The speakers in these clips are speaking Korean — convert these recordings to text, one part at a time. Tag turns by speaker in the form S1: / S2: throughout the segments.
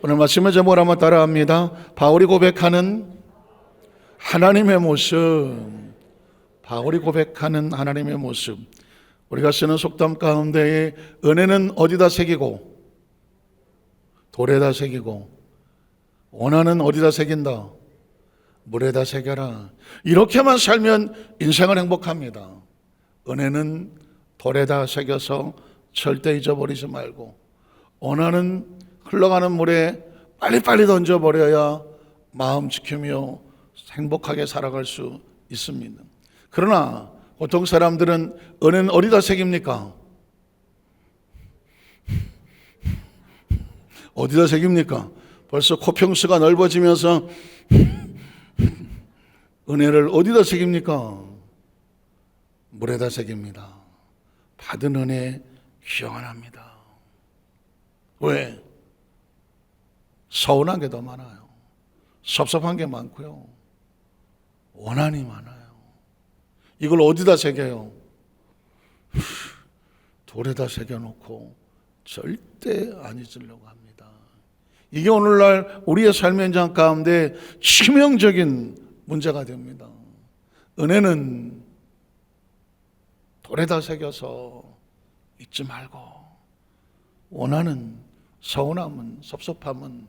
S1: 오늘 말씀의 제목을 한번 따라합니다. 바울이 고백하는 하나님의 모습. 바울이 고백하는 하나님의 모습. 우리가 쓰는 속담 가운데에 은혜는 어디다 새기고 돌에다 새기고 원한은 어디다 새긴다? 물에다 새겨라. 이렇게만 살면 인생은 행복합니다. 은혜는 돌에다 새겨서 절대 잊어버리지 말고, 원한은 흘러가는 물에 빨리빨리 던져버려야 마음 지키며 행복하게 살아갈 수 있습니다. 그러나 보통 사람들은 은혜는 어디다 새깁니까? 어디다 새깁니까? 벌써 코평수가 넓어지면서 은혜를 어디다 새깁니까? 물에다 새깁니다. 받은 은혜 귀환합니다. 왜? 서운한 게 더 많아요. 섭섭한 게 많고요. 원한이 많아요. 이걸 어디다 새겨요? 돌에다 새겨놓고 절대 안 잊으려고 합니다. 이게 오늘날 우리의 삶의 현장 가운데 치명적인 문제가 됩니다. 은혜는 돌에다 새겨서 잊지 말고, 원한은, 서운함은, 섭섭함은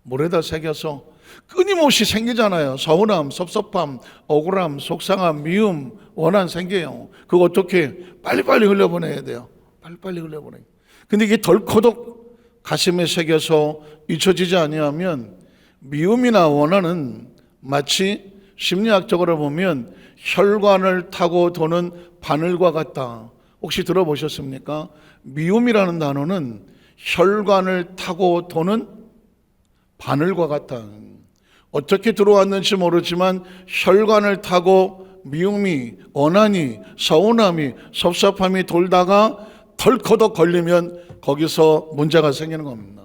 S1: 물에다 새겨서 끊임없이 생기잖아요. 서운함, 섭섭함, 억울함, 속상함, 미움, 원한 생겨요. 그거 어떻게 빨리빨리 흘려보내야 돼요. 빨리빨리 흘려보내요. 근데 이게 덜커덕 가슴에 새겨서 잊혀지지 아니하면 미움이나 원한은 마치 심리학적으로 보면 혈관을 타고 도는 바늘과 같다. 혹시 들어보셨습니까? 미움이라는 단어는 혈관을 타고 도는 바늘과 같다. 어떻게 들어왔는지 모르지만 혈관을 타고 미움이, 원한이, 서운함이, 섭섭함이 돌다가 덜커덕 걸리면 거기서 문제가 생기는 겁니다.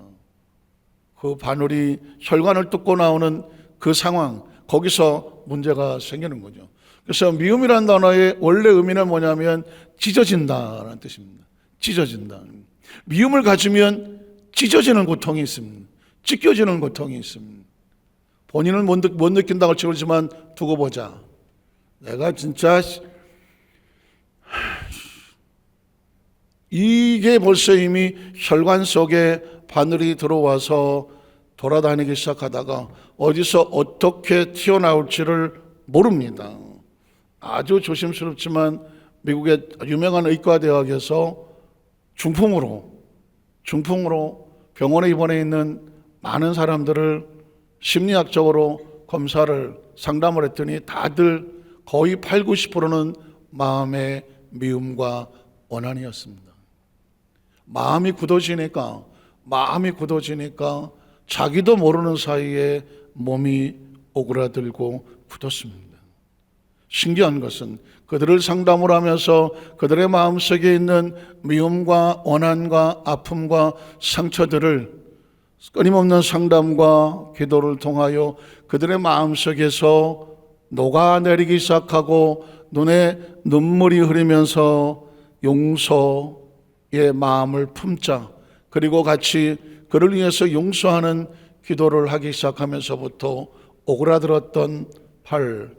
S1: 그 바늘이 혈관을 뚫고 나오는 그 상황, 거기서 문제가 생기는 거죠. 그래서 미움이라는 단어의 원래 의미는 뭐냐면 찢어진다라는 뜻입니다. 찢어진다. 미움을 가지면 찢어지는 고통이 있습니다. 찢겨지는 고통이 있습니다. 본인은 못 느낀다고 치지만 두고 보자. 내가 진짜 이게 벌써 이미 혈관 속에 바늘이 들어와서 돌아다니기 시작하다가 어디서 어떻게 튀어나올지를 모릅니다. 아주 조심스럽지만 미국의 유명한 의과대학에서 중풍으로 병원에 입원해 있는 많은 사람들을 심리학적으로 검사를 상담을 했더니 다들 거의 8, 90%는 마음의 미움과 원한이었습니다. 마음이 굳어지니까 자기도 모르는 사이에 몸이 오그라들고 굳었습니다. 신기한 것은 그들을 상담을 하면서 그들의 마음속에 있는 미움과 원한과 아픔과 상처들을 끊임없는 상담과 기도를 통하여 그들의 마음속에서 녹아내리기 시작하고 눈에 눈물이 흐르면서 용서의 마음을 품자, 그리고 같이 그를 위해서 용서하는 기도를 하기 시작하면서부터 오그라들었던 팔,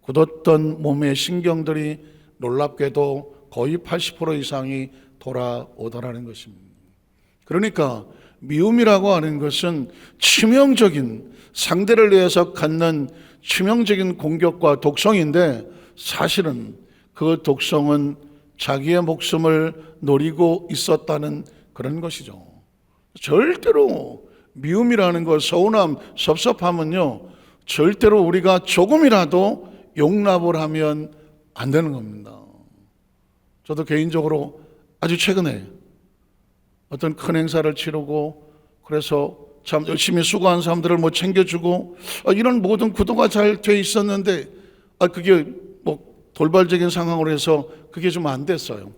S1: 굳었던 몸의 신경들이 놀랍게도 거의 80% 이상이 돌아오더라는 것입니다. 그러니까 미움이라고 하는 것은 치명적인, 상대를 위해서 갖는 치명적인 공격과 독성인데, 사실은 그 독성은 자기의 목숨을 노리고 있었다는 그런 것이죠. 절대로 미움이라는 것, 서운함, 섭섭함은요, 절대로 우리가 조금이라도 용납을 하면 안 되는 겁니다. 저도 개인적으로 아주 최근에 어떤 큰 행사를 치르고, 그래서 참 열심히 수고한 사람들을 뭐 챙겨주고, 이런 모든 구도가 잘 돼 있었는데, 그게 뭐 돌발적인 상황으로 해서 그게 좀 안 됐어요.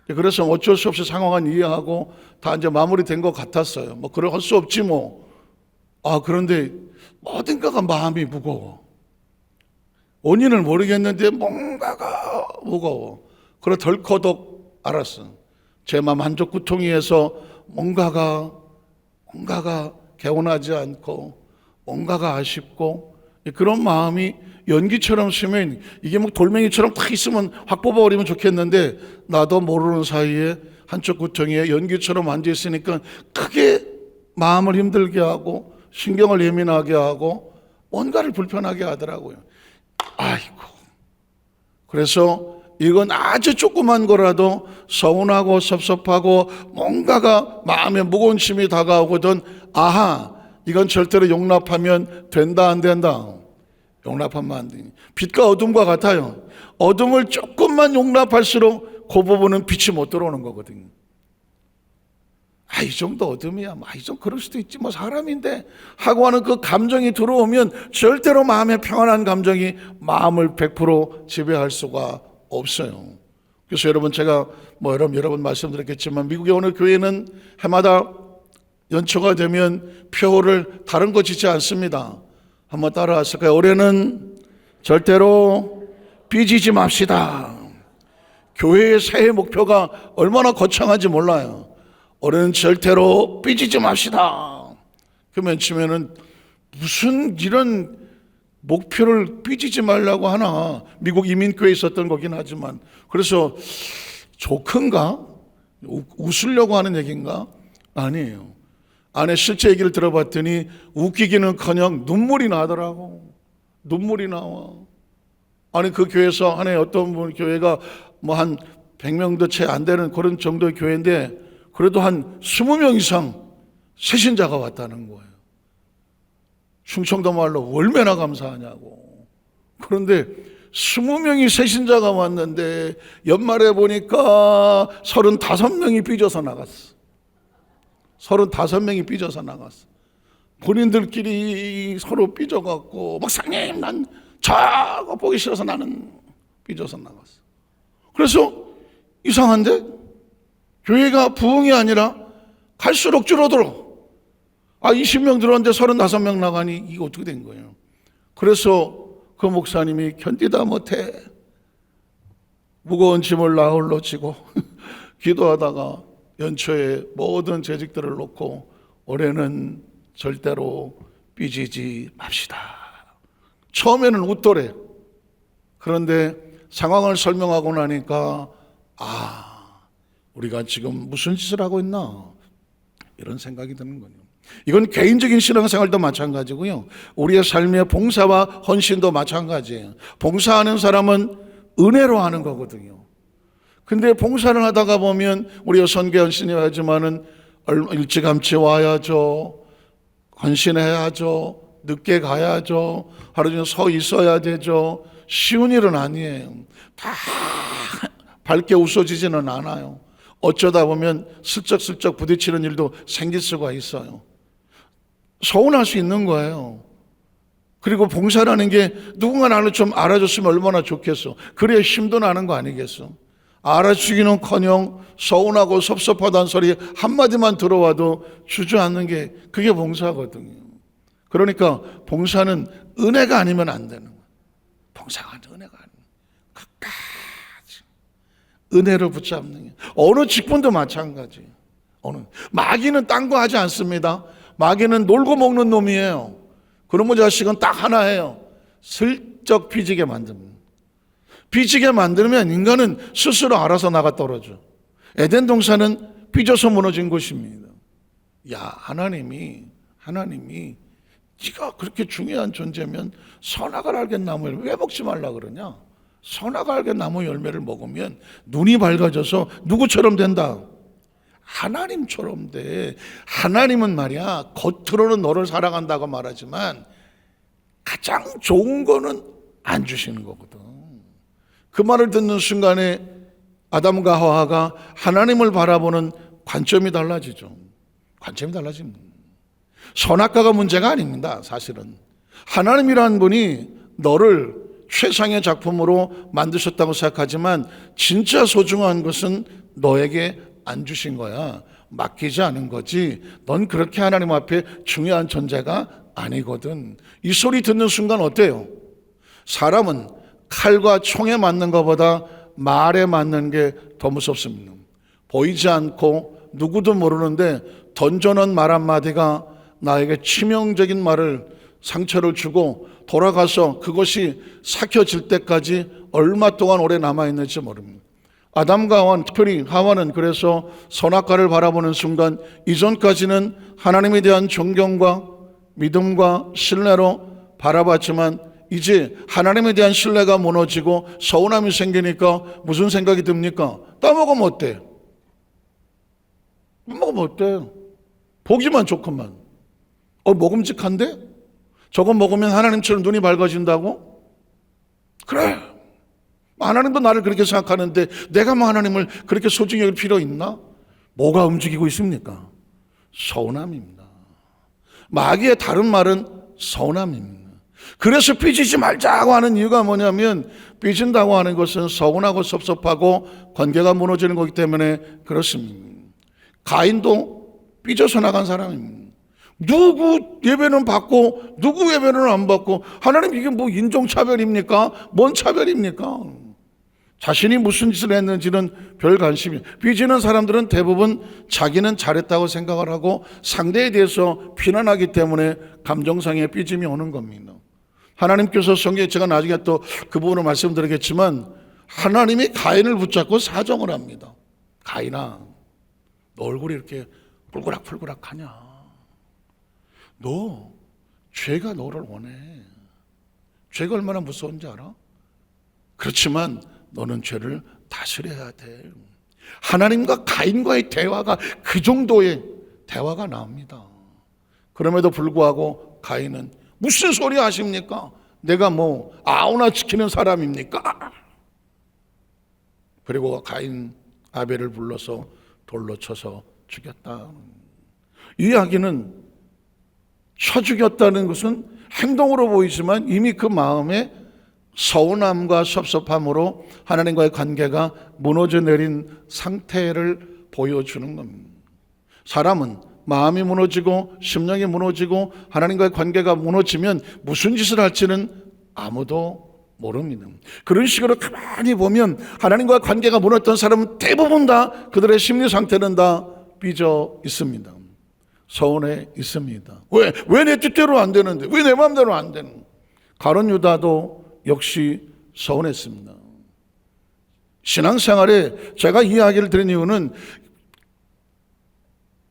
S1: 그래서 어쩔 수 없이 상황은 이해하고 다 이제 마무리된 것 같았어요. 뭐 그럴 수 없지 뭐. 그런데 어딘가가 마음이 무거워. 원인을 모르겠는데 뭔가가 무거워. 그래 덜커덕 알았어. 제 마음 한쪽 구덩이에서 뭔가가 개운하지 않고 뭔가가 아쉽고 그런 마음이 연기처럼 스면 이게 뭐 돌멩이처럼 탁 있으면 확 뽑아버리면 좋겠는데 나도 모르는 사이에 한쪽 구덩이에 연기처럼 앉아있으니까 크게 마음을 힘들게 하고 신경을 예민하게 하고 뭔가를 불편하게 하더라고요. 아이고. 그래서 이건 아주 조그만 거라도 서운하고 섭섭하고 뭔가가 마음에 무거운 짐이 다가오거든. 아하, 이건 절대로 용납하면 된다 안 된다. 용납하면 안 되니. 빛과 어둠과 같아요. 어둠을 조금만 용납할수록 그 부분은 빛이 못 들어오는 거거든요. 이 정도 어둠이야. 이 정도 그럴 수도 있지. 사람인데 하고 하는 그 감정이 들어오면 절대로 마음의 평안한 감정이 마음을 100% 지배할 수가 없어요. 그래서 여러분 제가 여러 번 말씀드렸겠지만 미국의 어느 교회는 해마다 연초가 되면 표를 다른 거 짓지 않습니다. 한번 따라하실까요? 올해는 절대로 삐지지 맙시다. 교회의 새해 목표가 얼마나 거창한지 몰라요. 올해는 절대로 삐지지 맙시다. 그러면 치면은 무슨 이런 목표를 삐지지 말라고 하나. 미국 이민교회에 있었던 거긴 하지만. 그래서 조크인가? 웃으려고 하는 얘기인가? 아니에요. 안에 실제 얘기를 들어봤더니 웃기기는커녕 눈물이 나더라고. 눈물이 나와. 아니 그 교회에서 한 해 어떤 분 교회가 한 100명도 채 안 되는 그런 정도의 교회인데 그래도 한 20명 이상 새신자가 왔다는 거예요. 충청도 말로 얼마나 감사하냐고. 그런데 20명이 새신자가 왔는데 연말에 보니까 35명이 삐져서 나갔어. 35명이 삐져서 나갔어. 본인들끼리 서로 삐져갖고 목사님 난 저거 보기 싫어서 나는 삐져서 나갔어. 그래서 이상한데 교회가 부흥이 아니라 갈수록 줄어들어. 20명 들어왔는데 35명 나가니 이거 어떻게 된 거예요? 그래서 그 목사님이 견디다 못해 무거운 짐을 나홀로 지고 기도하다가 연초에 모든 재직들을 놓고 올해는 절대로 삐지지 맙시다. 처음에는 웃더래. 그런데 상황을 설명하고 나니까 우리가 지금 무슨 짓을 하고 있나 이런 생각이 드는 거예요. 이건 개인적인 신앙생활도 마찬가지고요. 우리의 삶의 봉사와 헌신도 마찬가지예요. 봉사하는 사람은 은혜로 하는 거거든요. 근데 봉사를 하다가 보면 우리가 선교 헌신이 하지만은 일찌감치 와야죠. 헌신해야죠. 늦게 가야죠. 하루 종일 서 있어야 되죠. 쉬운 일은 아니에요. 다 밝게 웃어지지는 않아요. 어쩌다 보면 슬쩍슬쩍 부딪히는 일도 생길 수가 있어요. 서운할 수 있는 거예요. 그리고 봉사라는 게 누군가 나를 좀 알아줬으면 얼마나 좋겠어. 그래야 힘도 나는 거 아니겠어. 알아주기는커녕 서운하고 섭섭하다는 소리 한마디만 들어와도 주저앉는 게 그게 봉사거든요. 그러니까 봉사는 은혜가 아니면 안 되는 거예요. 봉사가 은혜가 아니면 끝까지 은혜를 붙잡는 게. 어느 직분도 마찬가지예요. 마귀는 딴 거 하지 않습니다. 마귀는 놀고 먹는 놈이에요. 그놈의 자식은 딱 하나예요. 슬쩍 삐지게 만듭니다. 삐지게 만들면 인간은 스스로 알아서 나가 떨어져. 에덴 동산은 삐져서 무너진 곳입니다. 하나님이 네가 그렇게 중요한 존재면 선악을 알게 나무를 왜 먹지 말라 그러냐? 선악을 알게 나무 열매를 먹으면 눈이 밝아져서 누구처럼 된다? 하나님처럼 돼. 하나님은 말이야 겉으로는 너를 사랑한다고 말하지만 가장 좋은 거는 안 주시는 거거든. 그 말을 듣는 순간에 아담과 하와가 하나님을 바라보는 관점이 달라지죠. 관점이 달라집니다. 선악과가 문제가 아닙니다. 사실은 하나님이라는 분이 너를 최상의 작품으로 만드셨다고 생각하지만 진짜 소중한 것은 너에게 안 주신 거야. 맡기지 않은 거지. 넌 그렇게 하나님 앞에 중요한 존재가 아니거든. 이 소리 듣는 순간 어때요? 사람은 칼과 총에 맞는 것보다 말에 맞는 게 더 무섭습니다. 보이지 않고 누구도 모르는데 던져놓은 말 한마디가 나에게 치명적인 말을 상처를 주고 돌아가서 그것이 삭혀질 때까지 얼마 동안 오래 남아있는지 모릅니다. 아담과 하와, 특별히 하와는 그래서 선악과를 바라보는 순간 이전까지는 하나님에 대한 존경과 믿음과 신뢰로 바라봤지만 이제 하나님에 대한 신뢰가 무너지고 서운함이 생기니까 무슨 생각이 듭니까? 따먹으면 어때? 먹으면 어때? 보기만 좋구만. 먹음직한데? 저거 먹으면 하나님처럼 눈이 밝아진다고? 그래. 하나님도 나를 그렇게 생각하는데 내가 뭐 하나님을 그렇게 소중히 여길 필요 있나? 뭐가 움직이고 있습니까? 서운함입니다. 마귀의 다른 말은 서운함입니다. 그래서 삐지지 말자고 하는 이유가 뭐냐면 삐진다고 하는 것은 서운하고 섭섭하고 관계가 무너지는 거기 때문에 그렇습니다. 가인도 삐져서 나간 사람입니다. 누구 예배는 받고 누구 예배는 안 받고 하나님 이게 뭐 인종차별입니까? 뭔 차별입니까? 자신이 무슨 짓을 했는지는 별 관심이. 삐지는 사람들은 대부분 자기는 잘했다고 생각을 하고 상대에 대해서 비난하기 때문에 감정상의 삐짐이 오는 겁니다. 하나님께서 성경에 제가 나중에 또 그 부분을 말씀드리겠지만 하나님이 가인을 붙잡고 사정을 합니다. 가인아, 너 얼굴이 이렇게 뿔그락뿔그락하냐? 너 죄가 너를 원해. 죄가 얼마나 무서운지 알아? 그렇지만 너는 죄를 다스려야 돼. 하나님과 가인과의 대화가 그 정도의 대화가 나옵니다. 그럼에도 불구하고 가인은 무슨 소리 하십니까? 내가 뭐 아우나 지키는 사람입니까? 그리고 가인 아벨을 불러서 돌로 쳐서 죽였다. 이 이야기는 쳐 죽였다는 것은 행동으로 보이지만 이미 그 마음에 서운함과 섭섭함으로 하나님과의 관계가 무너져 내린 상태를 보여주는 겁니다. 사람은 마음이 무너지고 심령이 무너지고 하나님과의 관계가 무너지면 무슨 짓을 할지는 아무도 모릅니다. 그런 식으로 가만히 보면 하나님과 관계가 무너졌던 사람은 대부분 다 그들의 심리 상태는 다 삐져 있습니다. 서운해 있습니다. 왜 내 뜻대로 안 되는데? 왜 내 마음대로 안 되는? 가룟 유다도 역시 서운했습니다. 신앙생활에 제가 이 이야기를 드린 이유는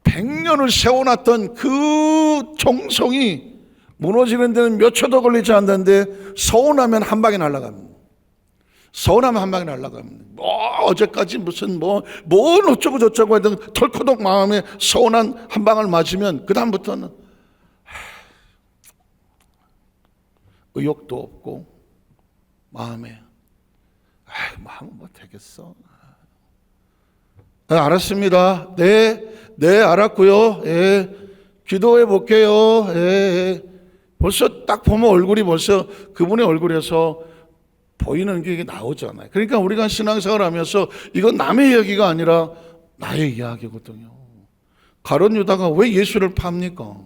S1: 100년을 세워놨던 그 정성이 무너지는 데는 몇 초도 걸리지 않는데 서운하면 한 방에 날아갑니다. 서운하면 한 방에 날아갑니다. 어제까지 무슨 뭘 어쩌고 저쩌고 하던 털커덕 마음에 서운한 한 방을 맞으면 그 다음부터는 의욕도 없고 마음에 뭐 하면 뭐 되겠어. 알았습니다. 네, 알았고요. 예, 기도해 볼게요. 예. 벌써 딱 보면 얼굴이 벌써 그분의 얼굴에서 보이는 게 이게 나오잖아요. 그러니까 우리가 신앙생활 하면서 이건 남의 이야기가 아니라 나의 이야기거든요. 가룟 유다가 왜 예수를 팝니까?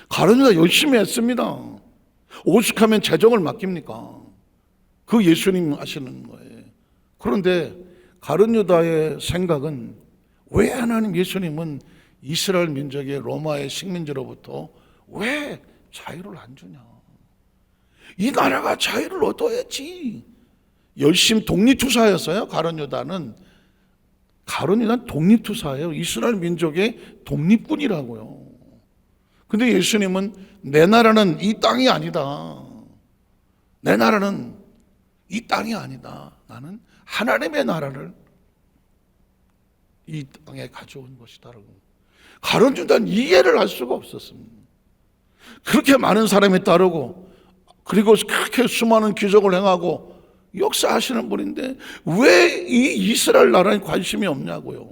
S1: 가룟 유다 열심히 했습니다. 오죽하면 재정을 맡깁니까? 그 예수님 아시는 거예요. 그런데 가룟 유다의 생각은 왜 하나님 예수님은 이스라엘 민족의 로마의 식민지로부터 왜 자유를 안 주냐? 이 나라가 자유를 얻어야지. 열심히 독립투사였어요. 가룟 유다는 독립투사예요. 이스라엘 민족의 독립군이라고요. 근데 예수님은 내 나라는 이 땅이 아니다. 내 나라는 이 땅이 아니다. 나는 하나님의 나라를 이 땅에 가져온 것이다. 가룟 유다는 이해를 할 수가 없었습니다. 그렇게 많은 사람이 따르고 그리고 그렇게 수많은 기적을 행하고 역사하시는 분인데 왜 이 이스라엘 나라에 관심이 없냐고요.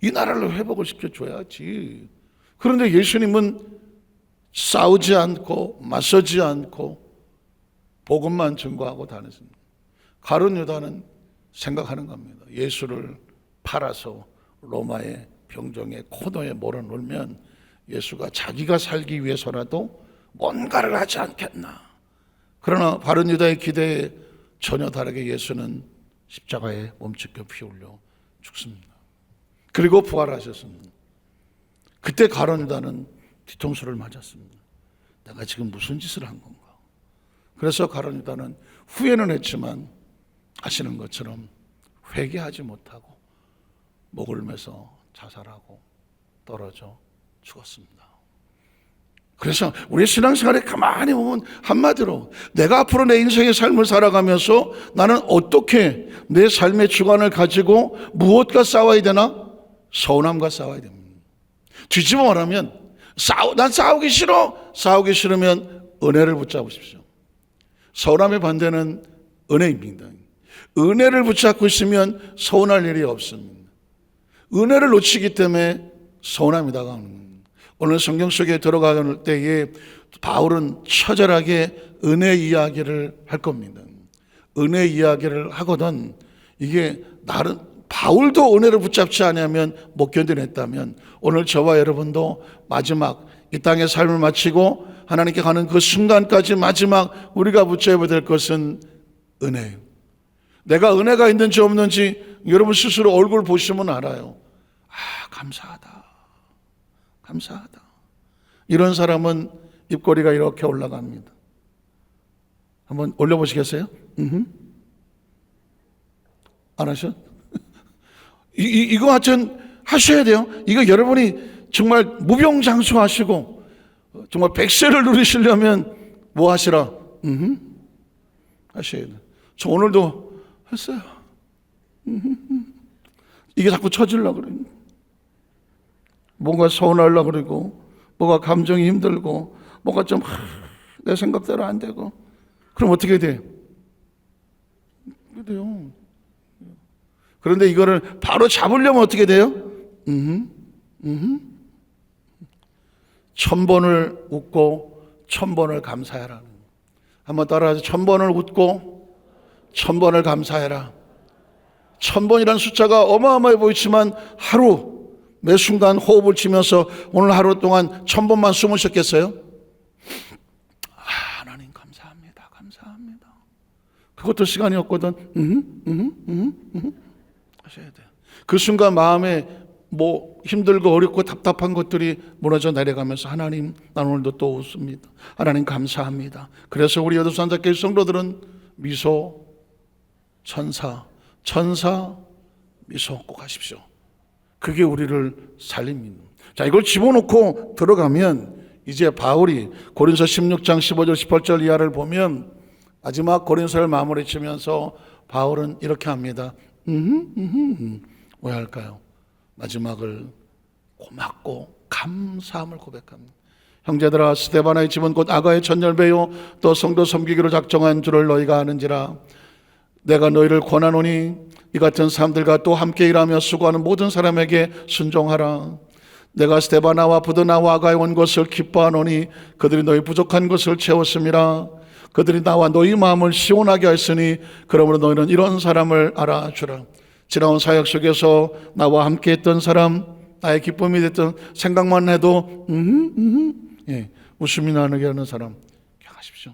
S1: 이 나라를 회복을 시켜줘야지. 그런데 예수님은 싸우지 않고 맞서지 않고 복음만 증거하고 다녔습니다. 가룟 유다는 생각하는 겁니다. 예수를 팔아서 로마의 병정의 코너에 몰아넣으면 예수가 자기가 살기 위해서라도 뭔가를 하지 않겠나. 그러나 가룟 유다의 기대에 전혀 다르게 예수는 십자가에 몸짓겨 피 흘려 죽습니다. 그리고 부활하셨습니다. 그때 가룟 유다는 뒤통수를 맞았습니다. 내가 지금 무슨 짓을 한 건가? 그래서 가룟 유다는 후회는 했지만 아시는 것처럼 회개하지 못하고 목을 매서 자살하고 떨어져 죽었습니다. 그래서 우리 신앙생활에 가만히 보면 한마디로 내가 앞으로 내 인생의 삶을 살아가면서 나는 어떻게 내 삶의 주관을 가지고 무엇과 싸워야 되나? 서운함과 싸워야 됩니다. 뒤집어 말하면 난 싸우기 싫어. 싸우기 싫으면 은혜를 붙잡으십시오. 서운함의 반대는 은혜입니다. 은혜를 붙잡고 있으면 서운할 일이 없습니다. 은혜를 놓치기 때문에 서운함이 다가오는 겁니다. 오늘 성경 속에 들어갈 때에 바울은 처절하게 은혜 이야기를 할 겁니다. 은혜 이야기를 하거든 이게 나름 바울도 은혜를 붙잡지 않으면 못 견뎌냈다면 오늘 저와 여러분도 마지막 이 땅의 삶을 마치고 하나님께 가는 그 순간까지 마지막 우리가 붙잡아야 될 것은 은혜예요. 내가 은혜가 있는지 없는지 여러분 스스로 얼굴 보시면 알아요. 감사하다. 감사하다. 이런 사람은 입꼬리가 이렇게 올라갑니다. 한번 올려보시겠어요? 안 하셔? 이거 하여튼 하셔야 돼요. 이거 여러분이 정말 무병장수하시고 정말 백세를 누리시려면 뭐 하시라? 하셔야 돼요. 저 오늘도 했어요. 이게 자꾸 처지려고 그래요. 뭔가 서운하려고 그러고 뭐가 감정이 힘들고 뭐가 좀 내 생각대로 안 되고 그럼 어떻게 돼? 그래요. 그런데 이거를 바로 잡으려면 어떻게 돼요? 1000번을 웃고 1000번을 감사해라. 한번 따라하세요. 1000번을 웃고 1000번을 감사해라. 1000번이라는 숫자가 어마어마해 보이지만 하루 매 순간 호흡을 치면서 오늘 하루 동안 1000번만 숨을 쉬었겠어요? 하나님 감사합니다. 감사합니다. 그것도 시간이 없거든. 하셔야 돼요. 그 순간 마음에 뭐 힘들고 어렵고 답답한 것들이 무너져 내려가면서 하나님 난 오늘도 또 웃습니다. 하나님 감사합니다. 그래서 우리 여도산자교회 성도들은 미소 천사 미소 꼭 하십시오. 그게 우리를 살립니다. 자, 이걸 집어넣고 들어가면 이제 바울이 고린서 16장 15절 18절 이하를 보면 마지막 고린서를 마무리 치면서 바울은 이렇게 합니다. 왜 할까요? 마지막을 고맙고 감사함을 고백합니다. 형제들아 스데바나의 집은 곧 아가의 전열배요 또 성도 섬기기로 작정한 줄을 너희가 아는지라. 내가 너희를 권하노니 이 같은 사람들과 또 함께 일하며 수고하는 모든 사람에게 순종하라. 내가 스데바나와 부드나와 아가에 온 것을 기뻐하노니 그들이 너희 부족한 것을 채웠음이라. 그들이 나와 너희 마음을 시원하게 하였으니 그러므로 너희는 이런 사람을 알아주라. 지나온 사역 속에서 나와 함께 했던 사람, 나의 기쁨이 됐던 생각만 해도 웃음이 나게 하는 사람 하십시오.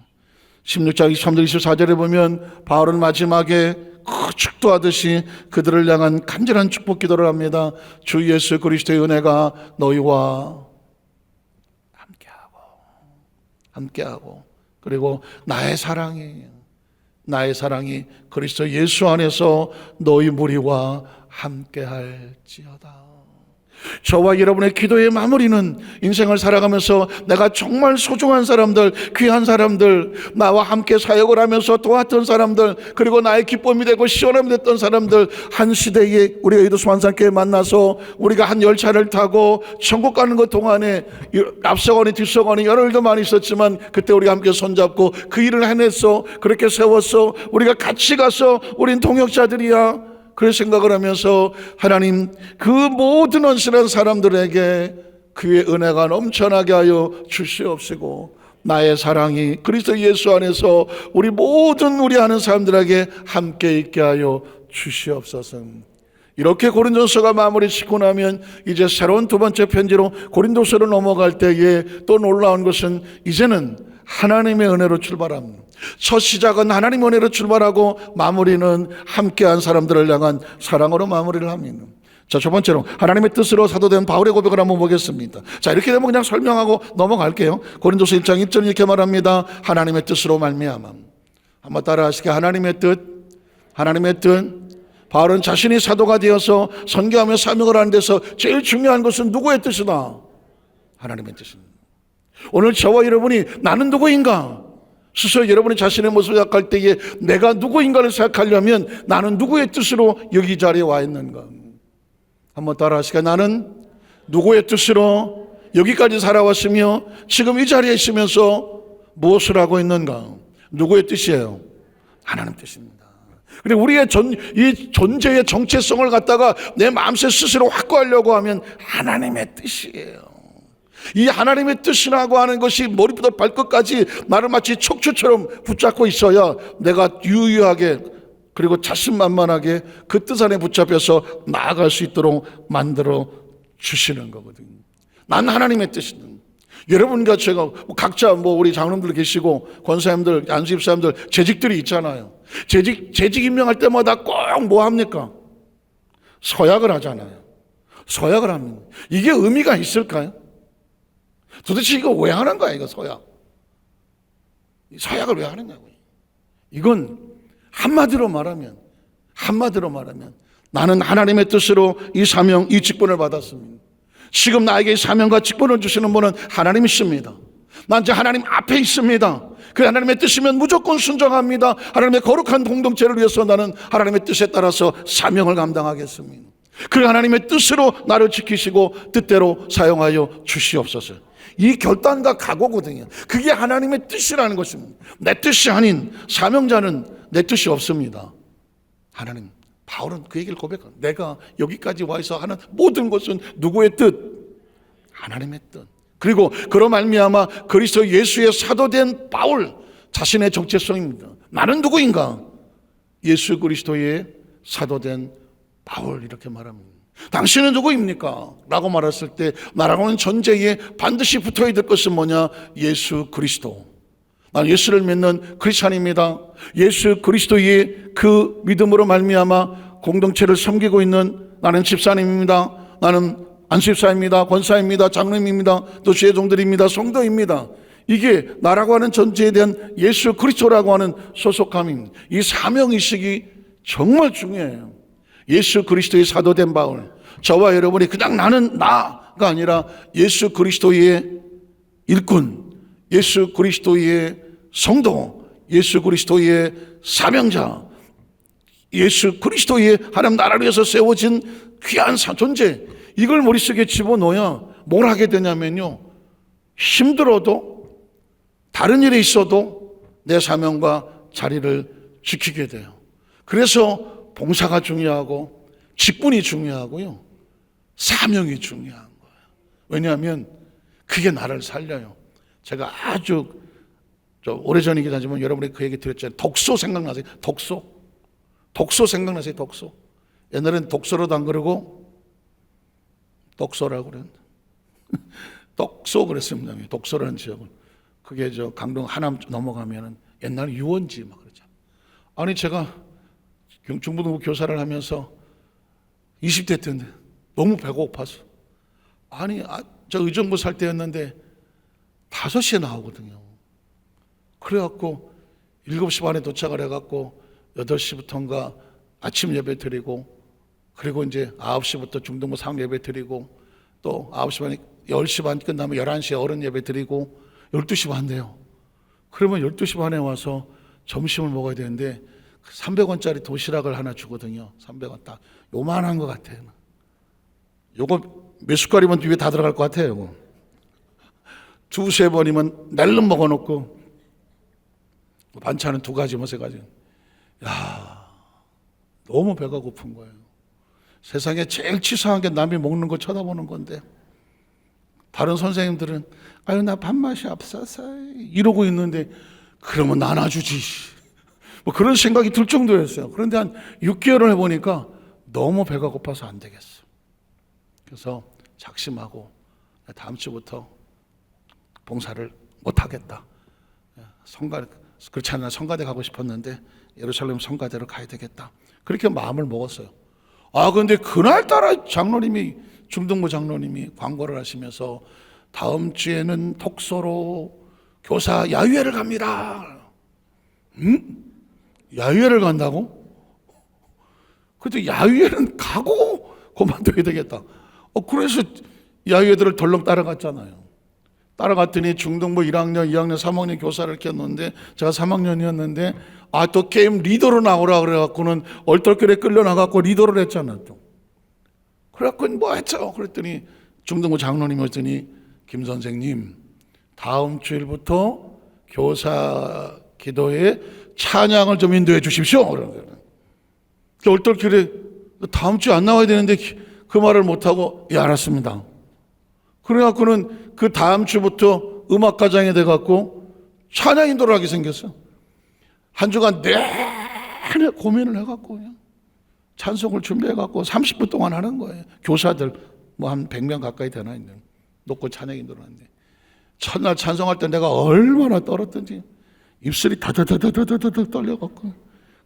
S1: 16장 23절 24절에 보면 바울은 마지막에 축도하듯이 그들을 향한 간절한 축복 기도를 합니다. 주 예수 그리스도의 은혜가 너희와 함께하고 그리고 나의 사랑이 그리스도 예수 안에서 너희 무리와 함께할지어다. 저와 여러분의 기도의 마무리는 인생을 살아가면서 내가 정말 소중한 사람들, 귀한 사람들, 나와 함께 사역을 하면서 도왔던 사람들, 그리고 나의 기쁨이 되고 시원함이 됐던 사람들, 한 시대에 우리가 이도수 환상교회 만나서 우리가 한 열차를 타고 천국 가는 것 동안에 앞서거니 뒤서거니 여러 일도 많이 있었지만 그때 우리가 함께 손잡고 그 일을 해냈어. 그렇게 세웠어. 우리가 같이 가서 우린 동역자들이야. 그런 생각을 하면서 하나님 그 모든 헌신한 사람들에게 그의 은혜가 넘쳐나게 하여 주시옵시고 나의 사랑이 그리스도 예수 안에서 우리 모든 우리 아는 사람들에게 함께 있게 하여 주시옵소서. 이렇게 고린도서가 마무리 짓고 나면 이제 새로운 두 번째 편지로 고린도서로 넘어갈 때에 또 놀라운 것은 이제는 하나님의 은혜로 출발합니다. 첫 시작은 하나님의 은혜로 출발하고 마무리는 함께한 사람들을 향한 사랑으로 마무리를 합니다. 자, 첫 번째로 하나님의 뜻으로 사도된 바울의 고백을 한번 보겠습니다. 자, 이렇게 되면 그냥 설명하고 넘어갈게요. 고린도서 1장 1절 이렇게 말합니다. 하나님의 뜻으로 말미암아. 한번 따라하시게. 하나님의 뜻. 하나님의 뜻. 바울은 자신이 사도가 되어서 선교하며 사명을 하는 데서 제일 중요한 것은 누구의 뜻이다? 하나님의 뜻입니다. 오늘 저와 여러분이 나는 누구인가? 스스로 여러분이 자신의 모습을 생각할 때에 내가 누구인가를 생각하려면 나는 누구의 뜻으로 여기 이 자리에 와 있는가? 한번 따라하시까. 나는 누구의 뜻으로 여기까지 살아왔으며 지금 이 자리에 있으면서 무엇을 하고 있는가? 누구의 뜻이에요? 하나님 뜻입니다. 근데 우리의 이 존재의 정체성을 갖다가 내 마음속 스스로 확고하려고 하면 하나님의 뜻이에요. 이 하나님의 뜻이라고 하는 것이 머리부터 발끝까지 나를 마치 척추처럼 붙잡고 있어야 내가 유유하게 그리고 자신만만하게 그 뜻 안에 붙잡혀서 나아갈 수 있도록 만들어 주시는 거거든요. 난 하나님의 뜻이다. 여러분과 제가 각자 우리 장로님들 계시고 권사님들, 안수집사님들 재직들이 있잖아요. 재직 임명할 때마다 꼭 뭐 합니까? 서약을 하잖아요. 서약을 합니다. 이게 의미가 있을까요? 도대체 이거 왜 하는 거야, 이거 서약? 서약을 왜 하는 거야? 이건 한마디로 말하면 나는 하나님의 뜻으로 이 사명, 이 직분을 받았습니다. 지금 나에게 사명과 직분을 주시는 분은 하나님이십니다. 난 이제 하나님 앞에 있습니다. 그 하나님의 뜻이면 무조건 순종합니다. 하나님의 거룩한 공동체를 위해서 나는 하나님의 뜻에 따라서 사명을 감당하겠습니다. 그 하나님의 뜻으로 나를 지키시고 뜻대로 사용하여 주시옵소서. 이 결단과 각오거든요. 그게 하나님의 뜻이라는 것입니다. 내 뜻이 아닌 사명자는 내 뜻이 없습니다. 하나님, 바울은 그 얘기를 고백합니다. 내가 여기까지 와서 하는 모든 것은 누구의 뜻? 하나님의 뜻. 그리고 그로 말미암아 그리스도 예수의 사도된 바울 자신의 정체성입니다. 나는 누구인가? 예수 그리스도의 사도된 바울 이렇게 말합니다. 당신은 누구입니까? 라고 말했을 때 나라고 하는 존재에 반드시 붙어야 될 것은 뭐냐? 예수 그리스도. 나는 예수를 믿는 크리스찬입니다. 예수 그리스도의 그 믿음으로 말미암아 공동체를 섬기고 있는 나는 집사님입니다. 나는 안수집사입니다. 권사입니다. 장로님입니다. 또 주의 종들입니다. 성도입니다. 이게 나라고 하는 존재에 대한 예수 그리스도라고 하는 소속감입니다. 이 사명의식이 정말 중요해요. 예수 그리스도의 사도된 바울, 저와 여러분이 그냥 나는 나가 아니라 예수 그리스도의 일꾼, 예수 그리스도의 성도, 예수 그리스도의 사명자, 예수 그리스도의 하나님 나라를 위해서 세워진 귀한 존재, 이걸 머릿속에 집어넣어야 뭘 하게 되냐면요, 힘들어도 다른 일이 있어도 내 사명과 자리를 지키게 돼요. 그래서 봉사가 중요하고 직분이 중요하고요, 사명이 중요한 거예요. 왜냐하면 그게 나를 살려요. 제가 아주 오래전이긴 하지만 여러분이 그 얘기 들었잖아요. 독소 생각나세요? 독소 생각나세요? 독소. 옛날엔 독소로도 안 그러고 독소라고 그랬는데 독소 그랬습니다. 독소라는 지역은 그게 강동 하남 넘어가면은 옛날 유원지 막 그러잖아요. 아니 제가 중부등부 교사를 하면서 20대 때인데 너무 배가 고파서, 아니 저 의정부 살 때였는데 5시에 나오거든요. 그래갖고 7시 반에 도착을 해갖고 8시부터인가 아침 예배 드리고, 그리고 이제 9시부터 중등부 상임 예배 드리고, 또 9시 반에 10시 반 끝나면 11시에 어른 예배 드리고 12시 반 돼요. 그러면 12시 반에 와서 점심을 먹어야 되는데 300원짜리 도시락을 하나 주거든요. 300원 딱 요만한 것 같아요. 요거 몇 숟갈이면 뒤에 다 들어갈 것 같아요. 요거. 2-3번이면 날름 먹어놓고 반찬은 2가지 뭐 3가지. 야, 너무 배가 고픈 거예요. 세상에 제일 치사한 게 남이 먹는 거 쳐다보는 건데, 다른 선생님들은 아유 나 밥맛이 없어서 이러고 있는데 그러면 나눠주지, 뭐 그런 생각이 들 정도였어요. 그런데 한 6개월을 해보니까 너무 배가 고파서 안 되겠어. 그래서 작심하고 다음 주부터 봉사를 못하겠다. 그렇지 않나 성가대 가고 싶었는데 예루살렘 성가대로 가야 되겠다. 그렇게 마음을 먹었어요. 근데 그날따라 중등부 장로님이 광고를 하시면서 다음 주에는 독서로 교사 야유회를 갑니다. 야유회를 간다고? 근데 야유회는 가고 그만둬야 되겠다. 그래서 야유회들을 덜렁 따라갔잖아요. 따라갔더니 중등부 1학년, 2학년, 3학년 교사를 켰는데 제가 3학년이었는데 또 게임 리더로 나오라 그래갖고는 얼떨결에 끌려나갖고 리더를 했잖아 또. 그래갖고 뭐 했죠. 그랬더니 중등부 장로님이 했더니 김 선생님 다음 주일부터 교사 기도에 찬양을 좀 인도해 주십시오. 얼떨결에 다음 주에 안 나와야 되는데 그 말을 못하고 알았습니다. 그래갖고는 그 다음 주부터 음악과장이 돼갖고 찬양 인도를 하게 생겼어. 한 주간 내내 고민을 해갖고 그냥 찬송을 준비해갖고 30분 동안 하는 거예요. 교사들 뭐 한 100명 가까이 되나 있는 놓고 찬양 인도를 하는데 첫날 찬송할 때 내가 얼마나 떨었던지 입술이 다다다다다다다 떨려갖고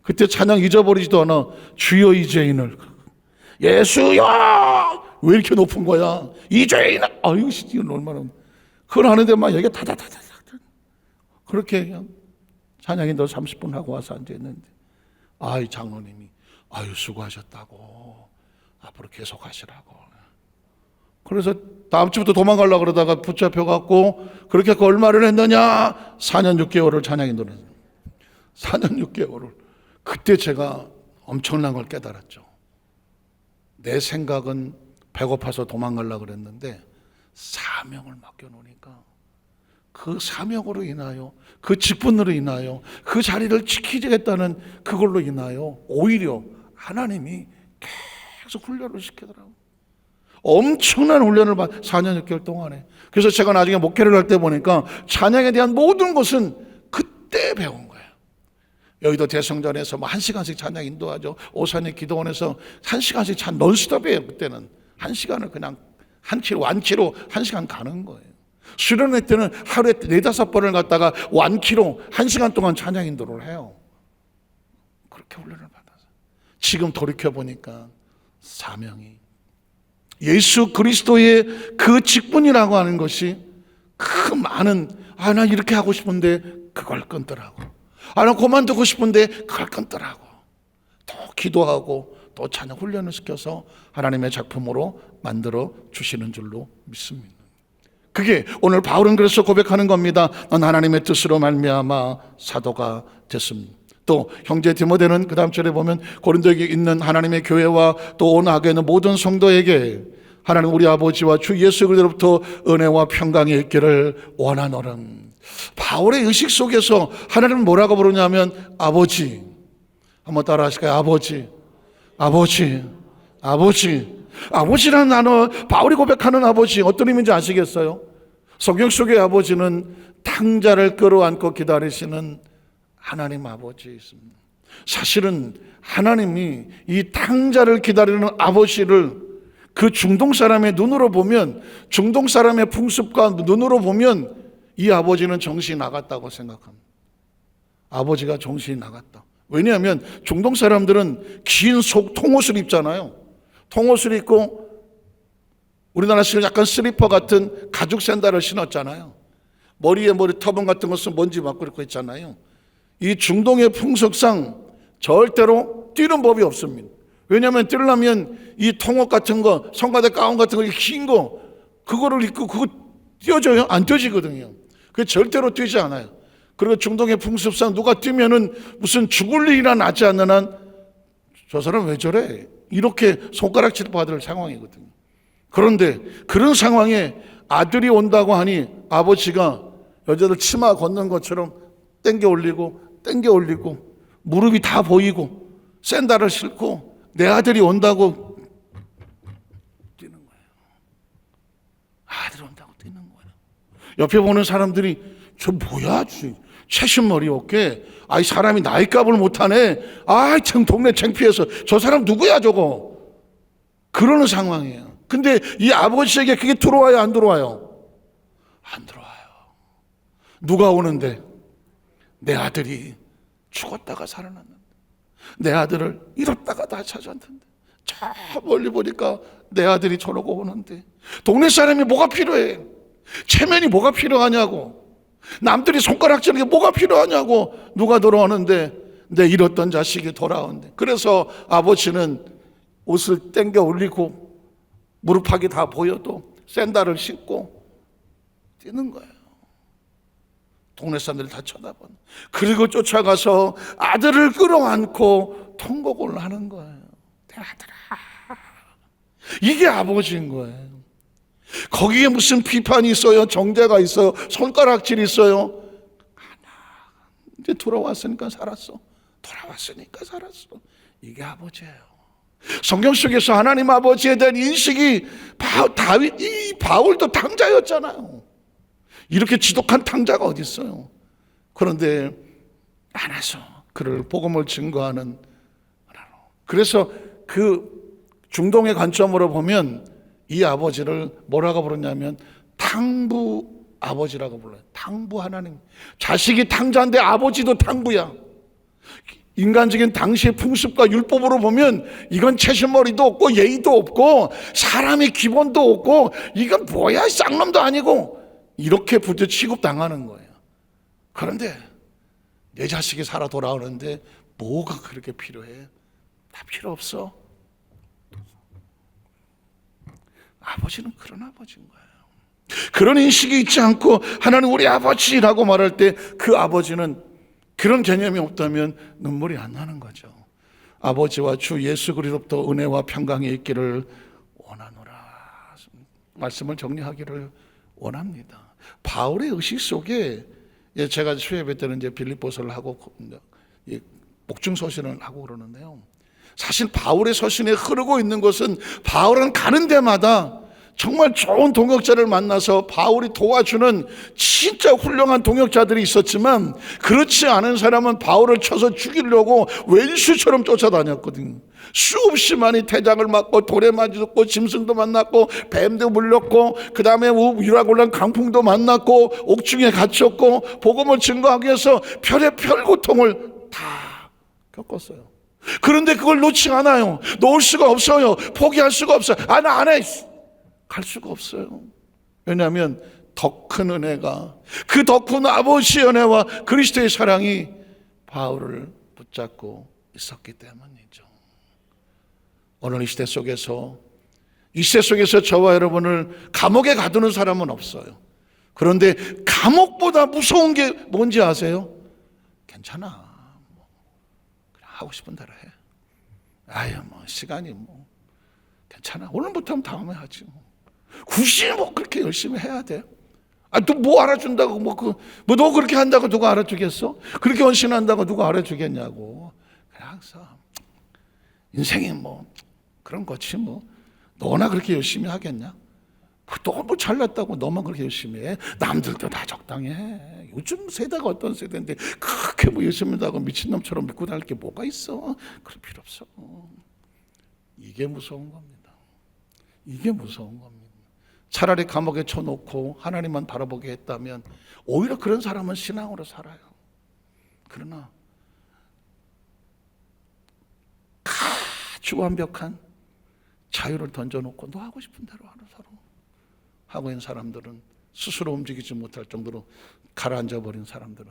S1: 그때 찬양 잊어버리지도 않아. 주여 이 죄인을 예수야 왜 이렇게 높은 거야 이 죄인을 이건 얼마나 그걸 하는데 막 여기가 다다다다다 그렇게 그냥 찬양 인도 30분 하고 와서 앉아있는데 이 장로님이 수고하셨다고 앞으로 계속 하시라고. 그래서 다음 주부터 도망가려고 그러다가 붙잡혀갖고 그렇게 얼마를 했느냐 4년 6개월을 찬양 인도를 했어요. 4년 6개월을. 그때 제가 엄청난 걸 깨달았죠. 내 생각은 배고파서 도망가려고 그랬는데 사명을 맡겨놓으니까 그 사명으로 인하여 그 직분으로 인하여 그 자리를 지키겠다는 그걸로 인하여 오히려 하나님이 계속 훈련을 시키더라고요. 엄청난 훈련을 4년 6개월 동안에. 그래서 제가 나중에 목회를 할 때 보니까 찬양에 대한 모든 것은 그때 배운 거예요. 여의도 대성전에서 1시간씩 찬양 인도하죠. 오산의 기도원에서 1시간씩 넌스톱이에요. 그때는 1시간을 그냥 완키로 1시간 가는 거예요. 수련회 때는 하루에 4-5번을 갔다가 완키로 1시간 동안 찬양 인도를 해요. 그렇게 훈련을 받아서 지금 돌이켜보니까 사명이 예수 그리스도의 그 직분이라고 하는 것이 그 많은 나 이렇게 하고 싶은데 그걸 끊더라고. 나 그만두고 싶은데 그걸 끊더라고. 또 기도하고 또 찬양 훈련을 시켜서 하나님의 작품으로 만들어 주시는 줄로 믿습니다. 그게 오늘 바울은 그래서 고백하는 겁니다. 넌 하나님의 뜻으로 말미암아 사도가 됐습니다. 또 형제 디모데는 그 다음 절에 보면 고린도에 있는 하나님의 교회와 또 온 하게 있는 모든 성도에게 하나님 우리 아버지와 주 예수 그리스도로부터 은혜와 평강이 있기를 원하노라. 바울의 의식 속에서 하나님은 뭐라고 부르냐면 아버지. 한번 따라 하실까요? 아버지. 아버지. 아버지. 아버지라는 단어, 바울이 고백하는 아버지 어떤 의미인지 아시겠어요? 성경 속의 아버지는 탕자를 끌어안고 기다리시는 하나님 아버지 있습니다. 사실은 하나님이 이 탕자를 기다리는 아버지를 그 중동 사람의 눈으로 보면, 중동 사람의 풍습과 눈으로 보면 이 아버지는 정신이 나갔다고 생각합니다. 아버지가 정신이 나갔다. 왜냐하면 중동 사람들은 긴 속 통옷을 입잖아요. 통옷을 입고 우리나라식으로 약간 슬리퍼 같은 가죽 샌들을 신었잖아요. 머리에 터번 같은 것은 먼지 맞고 이렇게 있잖아요. 이 중동의 풍속상 절대로 뛰는 법이 없습니다. 왜냐하면 뛰려면 이 통옷 같은 거, 성가대 가운 같은 거, 긴 거, 그거를 입고 그거 뛰어져요? 안 뛰어지거든요. 그게 절대로 뛰지 않아요. 그리고 중동의 풍습상 누가 뛰면은 무슨 죽을 일이나 나지 않는 한 저 사람 왜 저래? 이렇게 손가락질 받을 상황이거든요. 그런데 그런 상황에 아들이 온다고 하니 아버지가 여자들 치마 걷는 것처럼 땡겨 올리고 무릎이 다 보이고 샌들을 신고 내 아들이 온다고 뛰는 거예요. 아들이 온다고 뛰는 거예요. 옆에 보는 사람들이 저 뭐야? 채신머리 어깨. 이 사람이 나이값을 못하네. 참 동네 창피해서 저 사람 누구야 저거. 그러는 상황이에요. 근데 이 아버지에게 그게 들어와요 안 들어와요? 안 들어와요. 누가 오는데? 내 아들이 죽었다가 살아났는데, 내 아들을 잃었다가 다 찾았는데, 저 멀리 보니까 내 아들이 저러고 오는데 동네 사람이 뭐가 필요해? 체면이 뭐가 필요하냐고, 남들이 손가락질하는 게 뭐가 필요하냐고, 누가 돌아오는데 내 잃었던 자식이 돌아오는데. 그래서 아버지는 옷을 땡겨 올리고 무릎팍이 다 보여도 샌들을 신고 뛰는 거예요. 동네 사람들이 다 쳐다보는. 그리고 쫓아가서 아들을 끌어안고 통곡을 하는 거예요. 내 아들아. 이게 아버지인 거예요. 거기에 무슨 비판이 있어요? 정죄가 있어요? 손가락질이 있어요? 이제 돌아왔으니까 살았어. 돌아왔으니까 살았어. 이게 아버지예요. 성경 속에서 하나님 아버지에 대한 인식이 이 바울도 탕자였잖아요. 이렇게 지독한 탕자가 어디 있어요? 그런데 안아서 그를 복음을 증거하는. 그래서 그 중동의 관점으로 보면 이 아버지를 뭐라고 부르냐면 탕부 아버지라고 불러요. 탕부 하나님. 자식이 탕자인데 아버지도 탕부야. 인간적인 당시의 풍습과 율법으로 보면 이건 채신머리도 없고 예의도 없고 사람의 기본도 없고 이건 뭐야, 쌍놈도 아니고, 이렇게 부터 취급당하는 거예요. 그런데 내 자식이 살아 돌아오는데 뭐가 그렇게 필요해? 다 필요 없어. 아버지는 그런 아버지인 거예요. 그런 인식이 있지 않고 하나님 우리 아버지라고 말할 때 그 아버지는 그런 개념이 없다면 눈물이 안 나는 거죠. 아버지와 주 예수 그리스도부터 은혜와 평강이 있기를 원하노라. 말씀을 정리하기를 원합니다. 바울의 의식 속에 제가 수요예배 때는 이제 빌립보서를 하고 복중 서신을 하고 그러는데요. 사실 바울의 서신에 흐르고 있는 것은 바울은 가는 데마다 정말 좋은 동역자를 만나서 바울이 도와주는 진짜 훌륭한 동역자들이 있었지만 그렇지 않은 사람은 바울을 쳐서 죽이려고 왼수처럼 쫓아다녔거든요. 수없이 많이 태장을 맞고 돌에 맞았고 짐승도 만났고 뱀도 물렸고 그 다음에 유라굴란 강풍도 만났고 옥중에 갇혔고 복음을 증거하기 위해서 별의별 고통을 다 겪었어요. 그런데 그걸 놓지 않아요. 놓을 수가 없어요. 포기할 수가 없어요. 나 안 해. 갈 수가 없어요. 왜냐하면 더 큰 은혜가, 그 더 큰 아버지의 은혜와 그리스도의 사랑이 바울을 붙잡고 있었기 때문이죠. 오늘 이 시대 속에서 저와 여러분을 감옥에 가두는 사람은 없어요. 그런데 감옥보다 무서운 게 뭔지 아세요? 괜찮아. 그냥 하고 싶은 대로 해. 시간이 괜찮아. 오늘부터 하면 다음에 하지. 굳이 그렇게 열심히 해야 돼? 또 뭐 알아준다고 너 그렇게 한다고 누가 알아주겠어? 그렇게 헌신한다고 누가 알아주겠냐고. 항상 인생이 그런 거지 너나 그렇게 열심히 하겠냐? 너 잘났다고 너만 그렇게 열심히 해? 남들도 다 적당히 해. 요즘 세대가 어떤 세대인데 그렇게 열심히 하고 미친놈처럼 믿고 다닐 게 뭐가 있어? 그럴 필요 없어. 이게 무서운 겁니다. 이게 무서운 겁니다. 차라리 감옥에 쳐놓고 하나님만 바라보게 했다면 오히려 그런 사람은 신앙으로 살아요. 그러나 아주 완벽한 자유를 던져놓고 너 하고 싶은 대로 하고 있는 사람들은 스스로 움직이지 못할 정도로 가라앉아버린 사람들은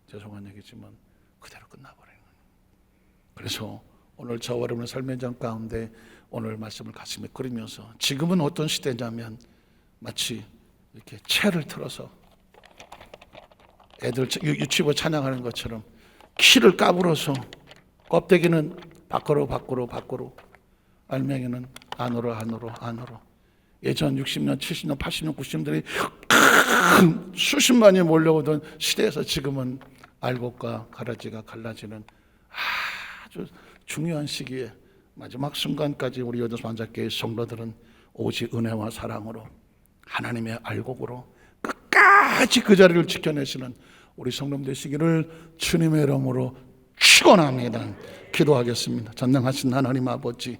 S1: 죄송한 얘기지만 그대로 끝나버리는 거예요. 그래서 오늘 저와 여러분의 삶의 장 가운데 오늘 말씀을 가슴에 끓이면서, 지금은 어떤 시대냐면 마치 이렇게 채를 틀어서 애들 유치부 찬양하는 것처럼 키를 까불어서 껍데기는 밖으로 알맹이는 안으로. 예전 60년, 70년, 80년, 90년들이 수십만이 몰려오던 시대에서 지금은 알곡과 가라지가 갈라지는 아주 중요한 시기에 마지막 순간까지 우리 여덟 반짝교회 성도들은 오직 은혜와 사랑으로 하나님의 알곡으로 끝까지 그 자리를 지켜내시는 우리 성도 되시기를 주님의 이름으로 축원합니다. 기도하겠습니다. 전능하신 하나님 아버지,